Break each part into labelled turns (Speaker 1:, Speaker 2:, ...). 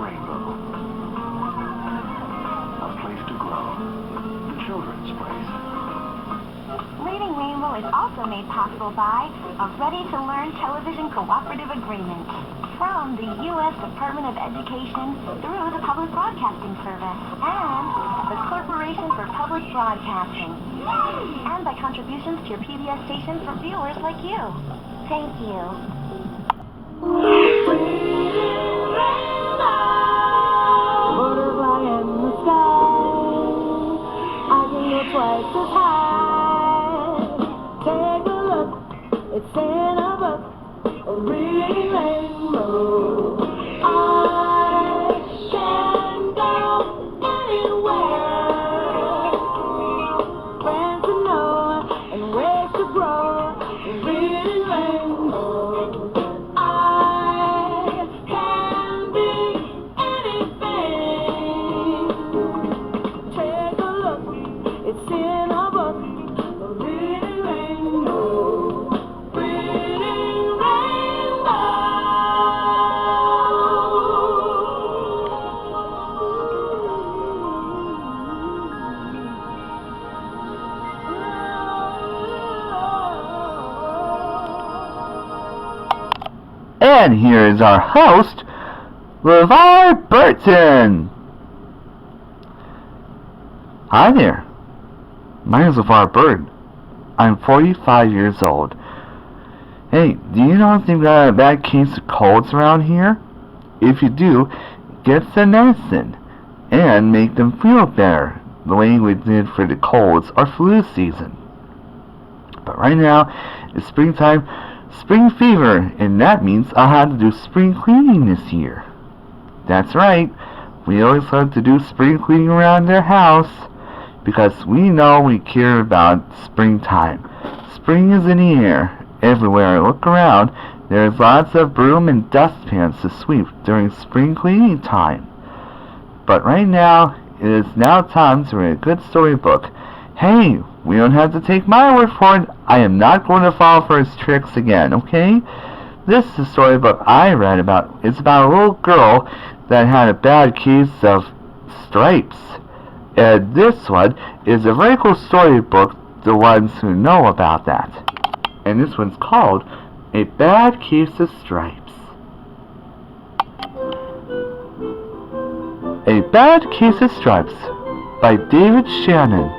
Speaker 1: Rainbow. A place to grow. The children's place.
Speaker 2: Reading Rainbow is also made possible by a ready-to-learn television cooperative agreement from the U.S. Department of Education through the Public Broadcasting Service and the Corporation for Public Broadcasting, and by contributions to your PBS station for viewers like you. Thank you. Butterfly in the sky, I can go twice as high. Take a look, it's in a book, a reading rainbow. I can go anywhere. Friends to know and ways to grow, a reading rainbow. I can be anything. Take a look, it's in a book, a reading rainbow. Reading rainbow.
Speaker 3: And here is our host, LeVar Burton. Hi there. My name is LeVar Burton. I'm 45 years old. Hey, do you know if they've got a bad case of colds around here? If you do, get some medicine and make them feel better, the way we did for the colds or flu season. But right now, it's springtime, spring fever, and that means I'll have to do spring cleaning this year. That's right, we always like to do spring cleaning around their house because we know we care about springtime. Spring is in the air. Everywhere I look around, there's lots of broom and dustpans to sweep during spring cleaning time. But right now, it is now time to read a good storybook. Hey, we don't have to take my word for it. I am not going to fall for his tricks again, okay? This is a storybook I read about. It's about a little girl that had a bad case of stripes. And this one is a very cool storybook, the ones who know about that. And this one's called A Bad Case of Stripes. A Bad Case of Stripes by David Shannon.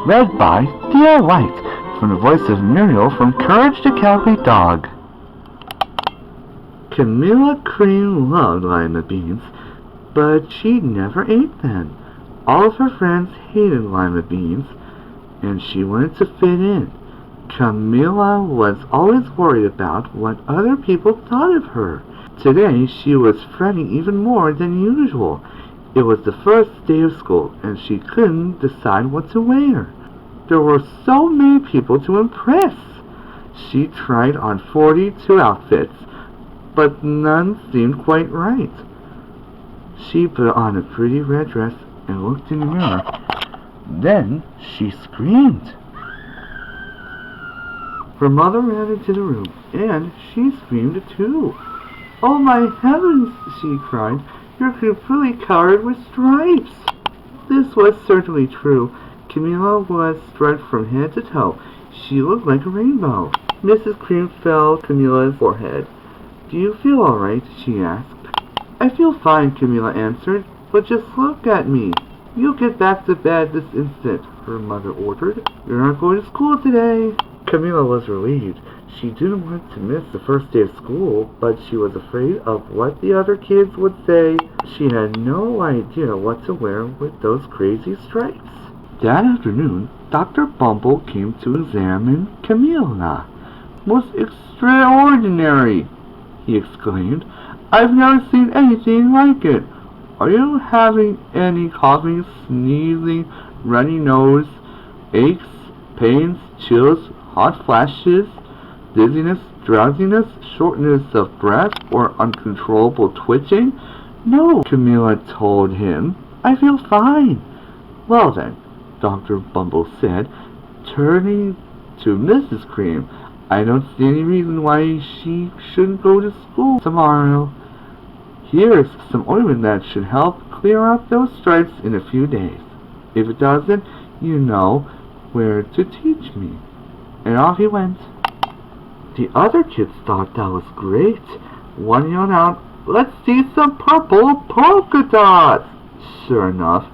Speaker 3: Read by D.R. White from the voice of Muriel from Courage the Cowardly Dog. Camilla Crane loved lima beans, but she never ate them. All of her friends hated lima beans, and she wanted to fit in. Camilla was always worried about what other people thought of her. Today she was fretting even more than usual. It was the first day of school, and she couldn't decide what to wear. There were so many people to impress. She tried on 42 outfits, but none seemed quite right. She put on a pretty red dress and looked in the mirror. Then she screamed. Her mother ran into the room, and she screamed too. "Oh my heavens," she cried, "you're completely covered with stripes." This was certainly true. Camilla was striped from head to toe. She looked like a rainbow. Mrs. Cream felt Camilla's forehead. "Do you feel all right?" she asked. "I feel fine," Camilla answered, "but just look at me." "You get back to bed this instant," her mother ordered. "You're not going to school today." Camilla was relieved. She didn't want to miss the first day of school, but she was afraid of what the other kids would say. She had no idea what to wear with those crazy stripes. That afternoon, Dr. Bumble came to examine Camilla. "Most extraordinary!" he exclaimed. "I've never seen anything like it. Are you having any coughing, sneezing, runny nose, aches, pains, chills, hot flashes, dizziness, drowsiness, shortness of breath, or uncontrollable twitching?" "No," Camilla told him. "I feel fine." "Well then," Dr. Bumble said, turning to Mrs. Cream, "I don't see any reason why she shouldn't go to school tomorrow." Here's some ointment that should help clear up those stripes in a few days. If it doesn't, you know where to teach me." And off he went. The other kids thought that was great. One yelled out, "Let's see some purple polka dots!" Sure enough,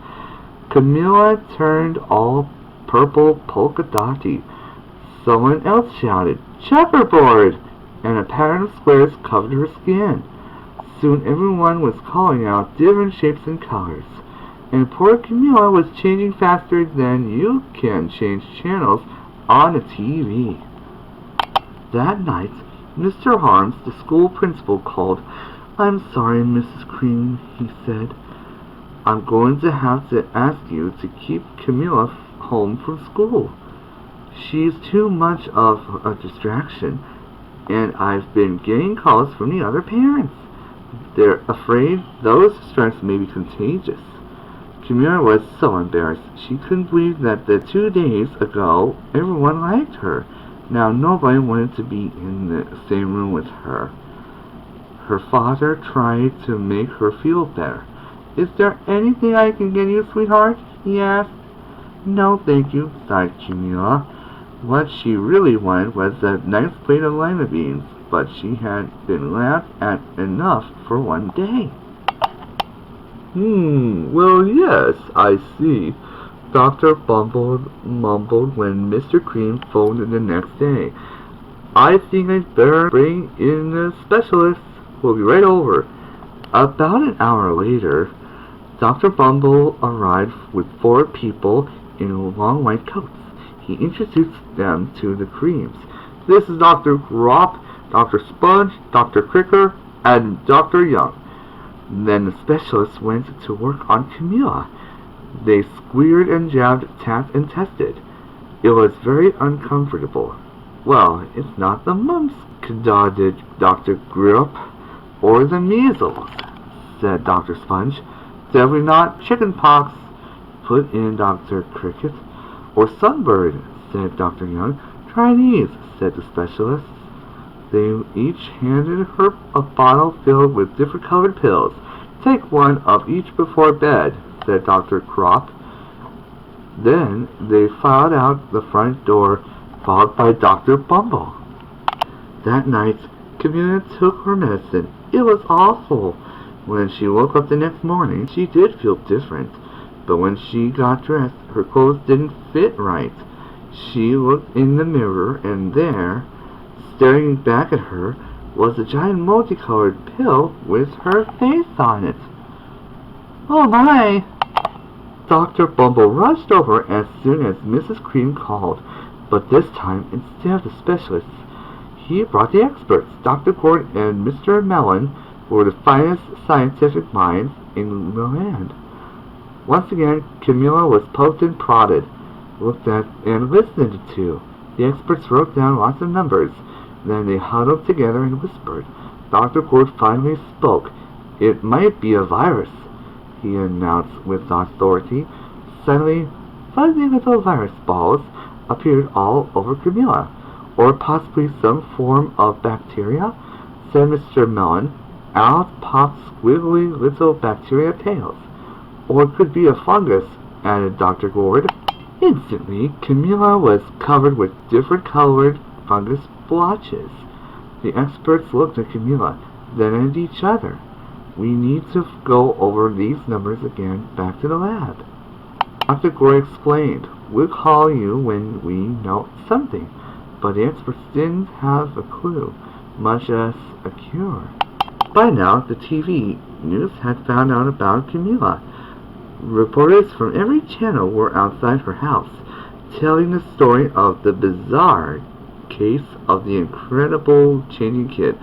Speaker 3: Camilla turned all purple polka dotty. Someone else shouted, "Checkerboard!" and a pattern of squares covered her skin. Soon everyone was calling out different shapes and colors, and poor Camilla was changing faster than you can change channels on a TV. That night, Mr. Harms, the school principal, called. "I'm sorry, Mrs. Cream," he said. "I'm going to have to ask you to keep Camilla home from school. She's too much of a distraction, and I've been getting calls from the other parents. They're afraid those stripes may be contagious." Camilla was so embarrassed. She couldn't believe that 2 days ago everyone liked her. Now nobody wanted to be in the same room with her. Her father tried to make her feel better. "Is there anything I can get you, sweetheart?" he asked. "No, thank you," sighed Camilla. What she really wanted was a nice plate of lima beans, but she had been laughed at enough for one day. Well, yes, I see," Dr. Bumble mumbled when Mr. Cream phoned in the next day. "I think I'd better bring in a specialist. We'll be right over." About an hour later, Dr. Bumble arrived with 4 people in long white coats. He introduced them to the Creams. "This is Dr. Grop, Dr. Sponge, Dr. Cricker, and Dr. Young." Then the specialists went to work on Camilla. They squeered and jabbed, tapped and tested. It was very uncomfortable. "Well, it's not the mumps," dodged Dr. Grop, "or the measles," said Dr. Sponge. "Definitely not chicken pox," put in Dr. Cricket. "Or sunburn," said Dr. Young. "Try these," said the specialists. They each handed her a bottle filled with different colored pills. "Take one of each before bed," said Dr. Crop. Then they filed out the front door, followed by Dr. Bumble. That night, Camilla took her medicine. It was awful. When she woke up the next morning, she did feel different. But when she got dressed, her clothes didn't fit right. She looked in the mirror, and there, staring back at her, was a giant multicolored pill with her face on it. "Oh my!" Dr. Bumble rushed over as soon as Mrs. Cream called, but this time, instead of the specialists, he brought the experts. Dr. Gord and Mr. Mellon were the finest scientific minds in the land. Once again, Camilla was poked and prodded, looked at and listened to. The experts wrote down lots of numbers. Then they huddled together and whispered. Dr. Gord finally spoke. "It might be a virus," he announced with authority. Suddenly, fuzzy little virus balls appeared all over Camilla. "Or possibly some form of bacteria," said Mr. Mellon. "Out popped squiggly little bacteria tails." "Or it could be a fungus," added Dr. Gord. Instantly, Camilla was covered with different colored fungus blotches. The experts looked at Camilla, then at each other. "We need to go over these numbers again back to the lab." Dr. Gord explained, "We'll call you when we know something." But the experts didn't have a clue, much less a cure. By now, the TV news had found out about Camilla. Reporters from every channel were outside her house, telling the story of the bizarre case of the incredible changing kid.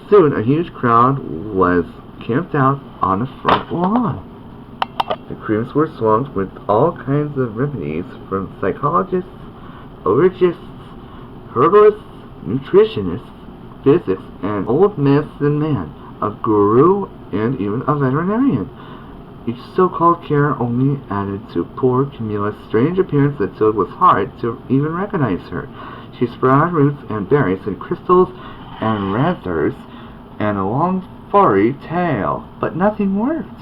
Speaker 3: Soon, a huge crowd was camped out on the front lawn. The Creams were swamped with all kinds of remedies from psychologists, allergists, herbalists, nutritionists, physics, an old medicine man, a guru, and even a veterinarian. Each so-called care only added to poor Camilla's strange appearance until it was hard to even recognize her. She sprouted roots and berries and crystals and raspberries and a long furry tail, but nothing worked.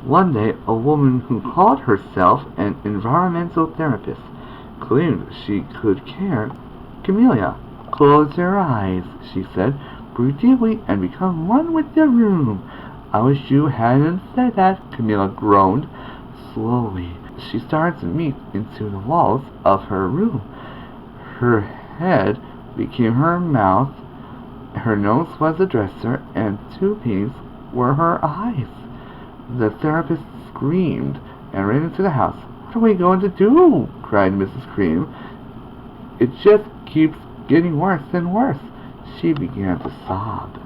Speaker 3: One day, a woman who called herself an environmental therapist claimed she could cure Camellia. Close your eyes, she said. Breathe deeply and become one with your room. I wish you hadn't said that, Camellia groaned. Slowly, she started to meet into the walls of her room. Her head became her mouth, her nose was a dresser, and two paintings were her eyes. The therapist screamed and ran into the house. What are we going to do? Cried Mrs. Cream. It just keeps getting worse and worse. She began to sob.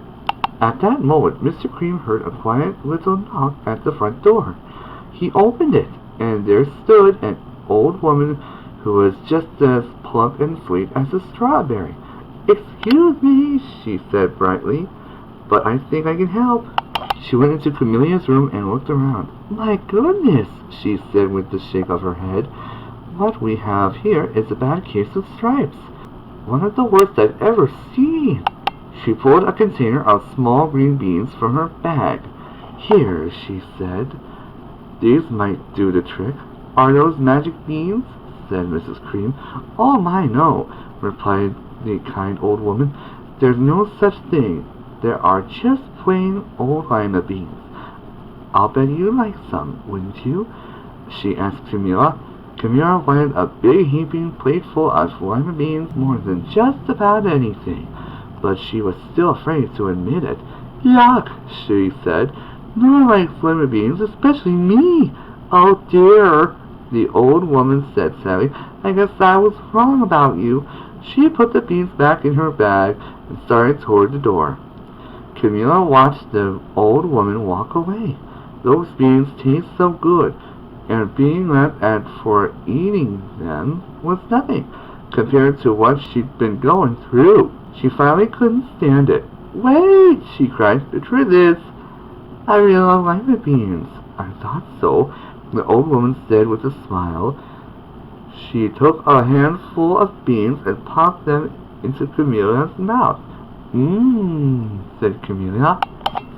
Speaker 3: At that moment, Mr. Cream heard a quiet little knock at the front door. He opened it, and there stood an old woman who was just as plump and sweet as a strawberry. Excuse me, she said brightly, but I think I can help. She went into Camellia's room and looked around. My goodness, she said with a shake of her head. What we have here is a bad case of stripes. One of the worst I've ever seen. She pulled a container of small green beans from her bag. Here, she said. These might do the trick. Are those magic beans? Said Mrs. Cream. Oh my, no, replied the kind old woman. There's no such thing. There are just plain old lima beans. I'll bet you'd like some, wouldn't you? She asked Camellia. Camellia wanted a big heaping plateful of lima beans more than just about anything, but she was still afraid to admit it. Yuck, she said. No one likes lima beans, especially me. Oh dear, the old woman said sadly. I guess I was wrong about you. She put the beans back in her bag and started toward the door. Camellia watched the old woman walk away. Those beans taste so good, and being laughed at for eating them was nothing compared to what she'd been going through. She finally couldn't stand it. Wait, she cried. The truth is, I really love lima beans. I thought so, the old woman said with a smile. She took a handful of beans and popped them into Camellia's mouth. Mmm, said Camellia.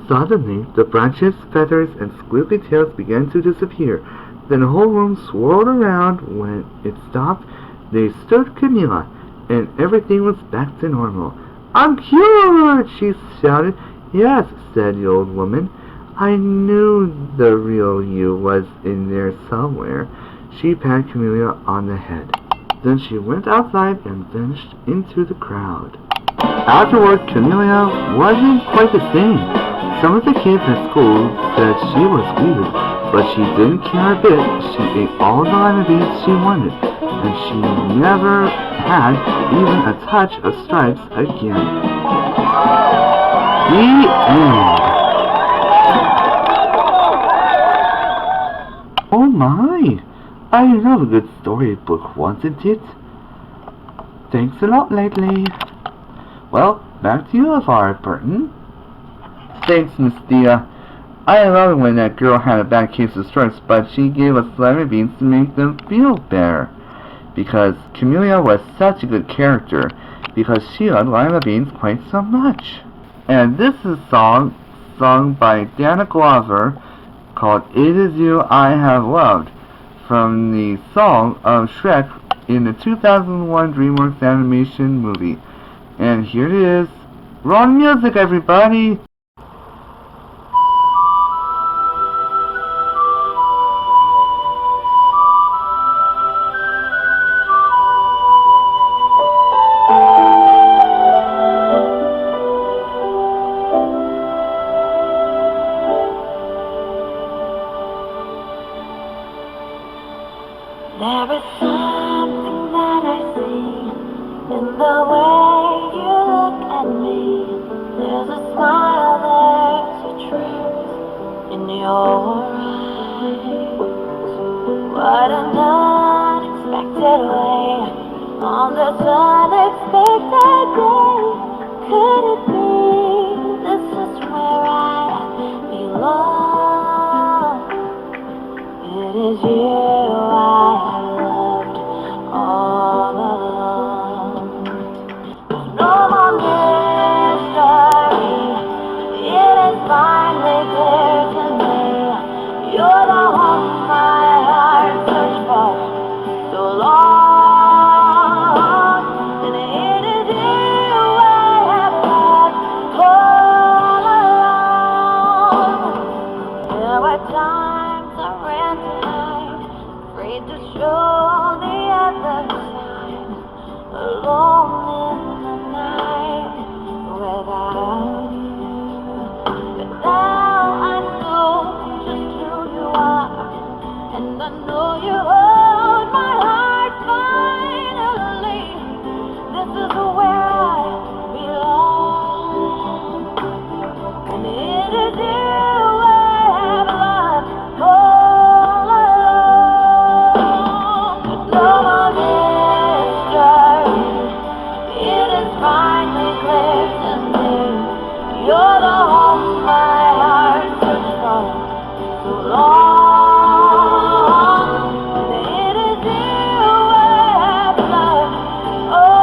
Speaker 3: Suddenly, the branches, feathers, and squiggly tails began to disappear. Then the whole room swirled around. When it stopped, they stood Camellia, and everything was back to normal. I'm cured, she shouted. Yes, said the old woman. I knew the real you was in there somewhere. She patted Camellia on the head. Then she went outside and vanished into the crowd. Afterward, Camellia wasn't quite the same. Some of the kids at school said she was weird, but she didn't care a bit. She ate all the lima beans she wanted, and she never had even a touch of stripes again. The end. Oh my! I love a good storybook, wasn't it? Thanks a lot lately. Well, back to you, LeVar Burton. Thanks, Miss Dia. I love it when that girl had a bad case of stripes, but she gave us lima beans to make them feel better. Because Camellia was such a good character, because she loved lima beans quite so much. And this is a song sung by Dana Glover called It Is You I Have Loved, from the song of Shrek in the 2001 DreamWorks animation movie. And here it is. Roll music, everybody!
Speaker 2: There is something that I see in the way you look at me. There's a smile, there's a truth in your eyes. What an unexpected way, on this unexpected day. Could it be this is where I belong? It is you I have loved all along. No more mystery, it is You're the home my heart searched for so long. And it is you I have loved all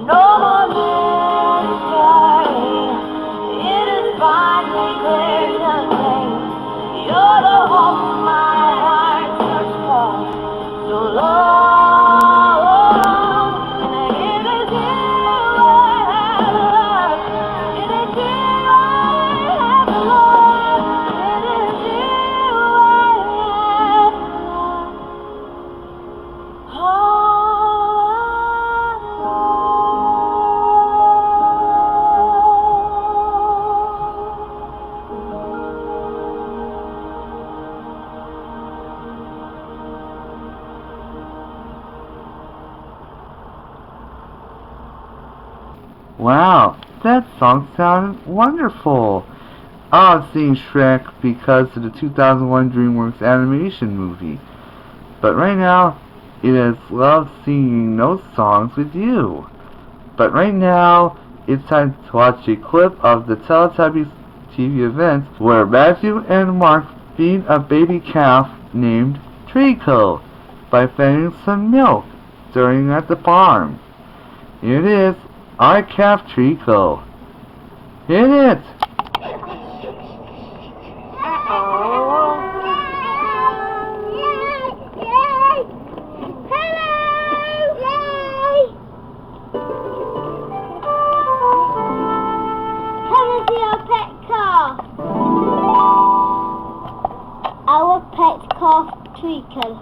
Speaker 2: no more mystery. It is finally clear to me. You're the home my heart searched for so long. And it is you I have loved. It is you I have loved. It is you I have loved.
Speaker 3: Wow, that song sounded wonderful. I've seen Shrek because of the 2001 DreamWorks animation movie. But right now, it has loved singing those songs with you. But right now, it's time to watch a clip of the Teletubbies TV event where Matthew and Mark feed a baby calf named Treacle by feeding some milk during at the farm. Here it is, our calf Treacle. Hit it!
Speaker 2: Our pet calf Treacle.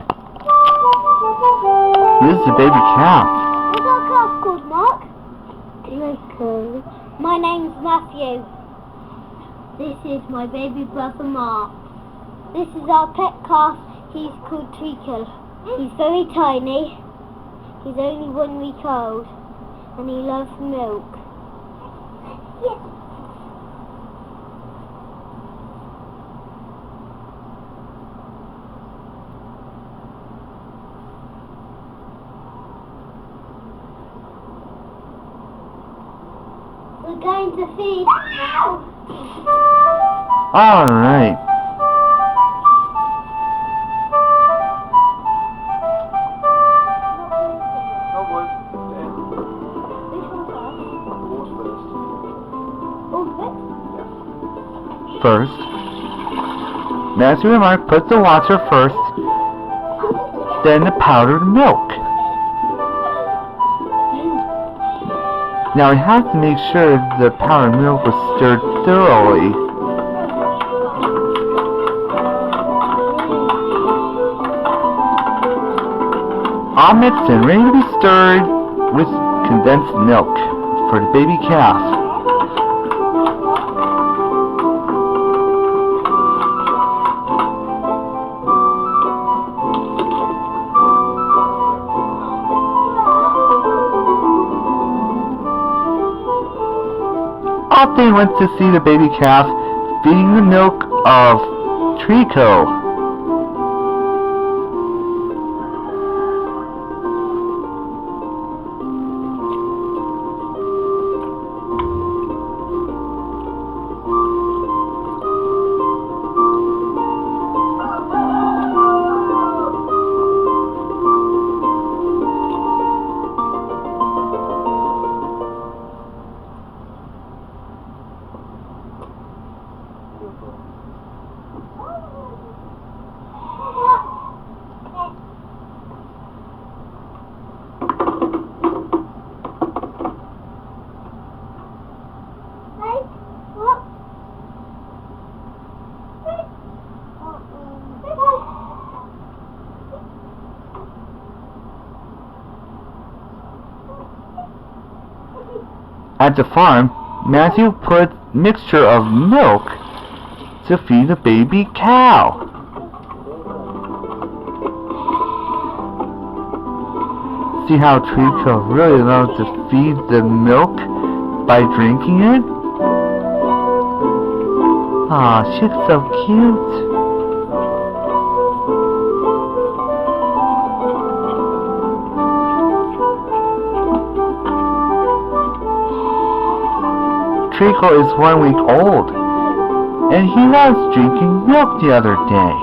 Speaker 3: This is a baby calf.
Speaker 2: What's our calf called, Mark? Treacle. My name's Matthew. This is my baby brother Mark. This is our pet calf. He's called Treacle. He's very tiny. He's only 1 week old. And he loves milk. Yes. We're going to feed.
Speaker 3: Alright. First, Matthew and Mark put the water first, then the powdered milk. Now we have to make sure the powdered milk was stirred thoroughly. All mixed and ready to be stirred with condensed milk for the baby calf. Off they went to see the baby calf feeding the milk of Treacle. At the farm, Matthew put mixture of milk to feed the baby cow. See how Treacle really loves to feed the milk by drinking it? Aw, she's so cute. Treacle is 1 week old, and he was drinking milk the other day.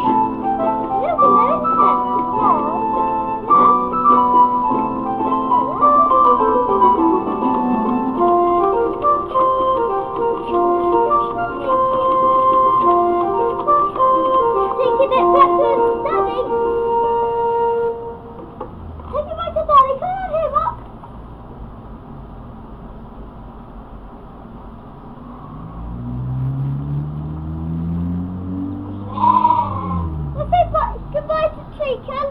Speaker 2: Goodbye to Treacle.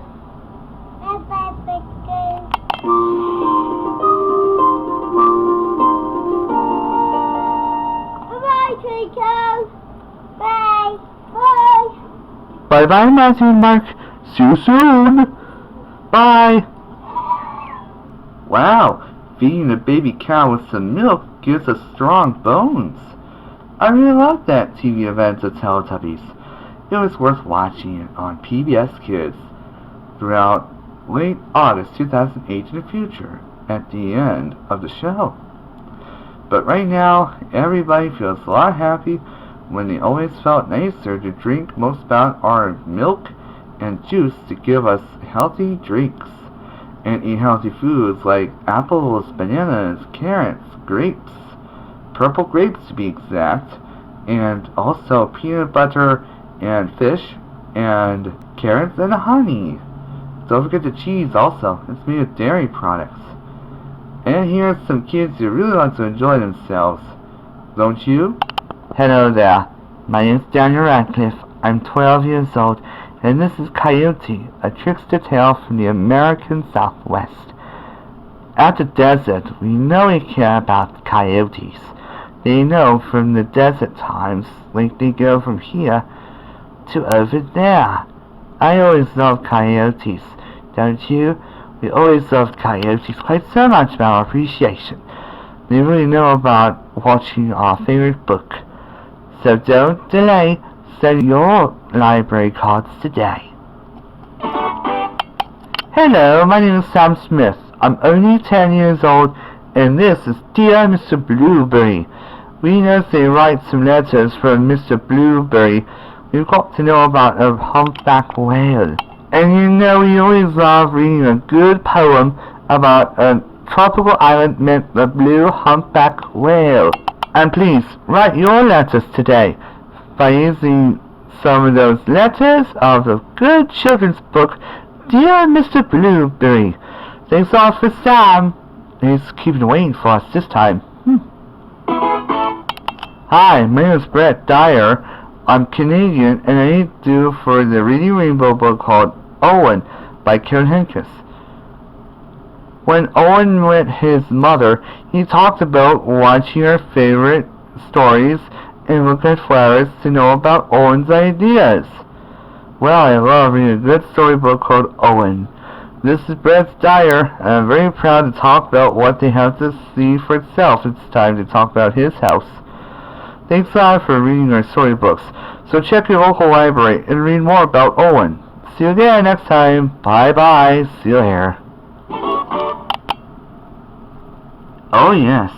Speaker 2: Bye-bye, Treacle. Bye-bye, Treacle. Bye. Bye.
Speaker 3: Bye-bye, Matthew and Mark. See you soon. Bye. Wow, feeding a baby cow with some milk gives us strong bones. I really loved that TV event of Teletubbies. It was worth watching it on PBS Kids throughout late August 2008 in the future, at the end of the show. But right now, everybody feels a lot happy when they always felt nicer to drink most about our milk and juice to give us healthy drinks and eat healthy foods like apples, bananas, carrots, grapes, purple grapes to be exact, and also peanut butter and fish and carrots and honey. Don't forget the cheese also. It's made of dairy products. And here's some kids who really want to enjoy themselves. Don't you? Hello there. My name's Daniel Radcliffe. I'm 12 years old, and this is Coyote, a trickster tale from the American Southwest. At the desert, we know we care about coyotes. They know from the desert times, like they go from here to over there. I always love coyotes, don't you? We always loved coyotes quite so much about our appreciation. They really know about watching our favorite book. So don't delay, send your library cards today. Hello, my name is Sam Smith. I'm only 10 years old, and this is Dear Mr. Blueberry. We know they write some letters from Mr. Blueberry. We've got to know about a humpback whale. And you know we always love reading a good poem about a tropical island named the blue humpback whale. And please, write your letters today by using some of those letters of the good children's book, Dear Mr. Blueberry. Thanks all for Sam. He's keeping waiting for us this time. Hi, my name is Brett Dyer. I'm Canadian, and I do for the Reading Rainbow book called Owen by Karen Henkes. When Owen met his mother, he talked about watching her favorite stories and look at flowers to know about Owen's ideas. Well, I love reading a good storybook called Owen. This is Brett Dyer, and I'm very proud to talk about what they have to see for itself. It's time to talk about his house. Thanks a lot for reading our storybooks. So check your local library and read more about Owen. See you again next time. Bye-bye. See you here. Oh yes.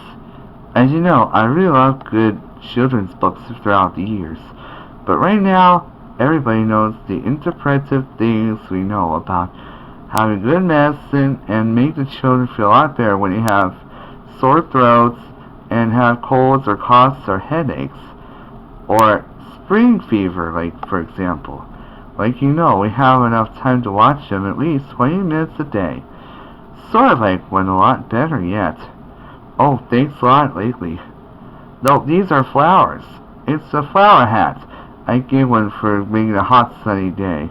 Speaker 3: As you know, I really love good children's books throughout the years. But right now, everybody knows the interpretive things we know about having good medicine and make the children feel a lot better when you have sore throats and have colds or coughs or headaches. Or spring fever, like for example. Like you know, we have enough time to watch them at least 20 minutes a day. Sort of like one a lot better yet. Oh, thanks a lot lately. No, these are flowers. It's a flower hat. I gave one for making a hot sunny day.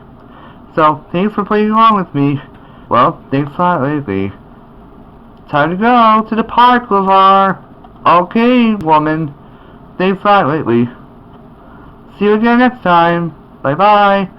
Speaker 3: So, thanks for playing along with me. Well, thanks a lot lately. Time to go to the park, LeVar. Okay, woman. Stay fly lately. See you again next time. Bye-bye.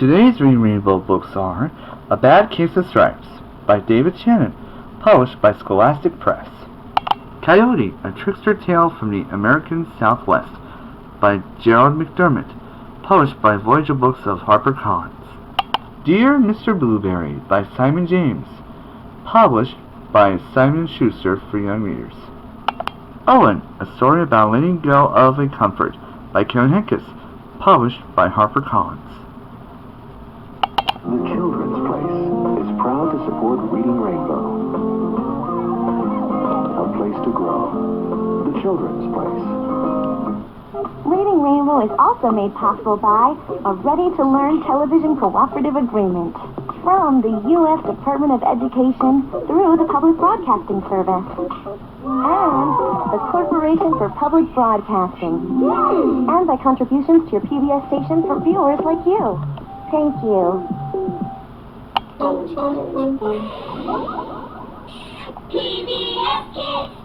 Speaker 3: Today's Reading Rainbow books are A Bad Case of Stripes by David Shannon, published by Scholastic Press. Coyote, A Trickster Tale from the American Southwest by Gerald McDermott, published by Voyager Books of HarperCollins. Dear Mr. Blueberry by Simon James, published by Simon Schuster for young readers. Owen, A Story About Letting Go of a Comfort by Karen Henkes, published by HarperCollins.
Speaker 1: The Children's Place is proud to support Reading Rainbow. A place to grow. The Children's Place.
Speaker 2: Reading Rainbow is also made possible by a ready-to-learn television cooperative agreement from the U.S. Department of Education through the Public Broadcasting Service and the Corporation for Public Broadcasting, and by contributions to your PBS station from viewers like you. Thank you. PBS Kids!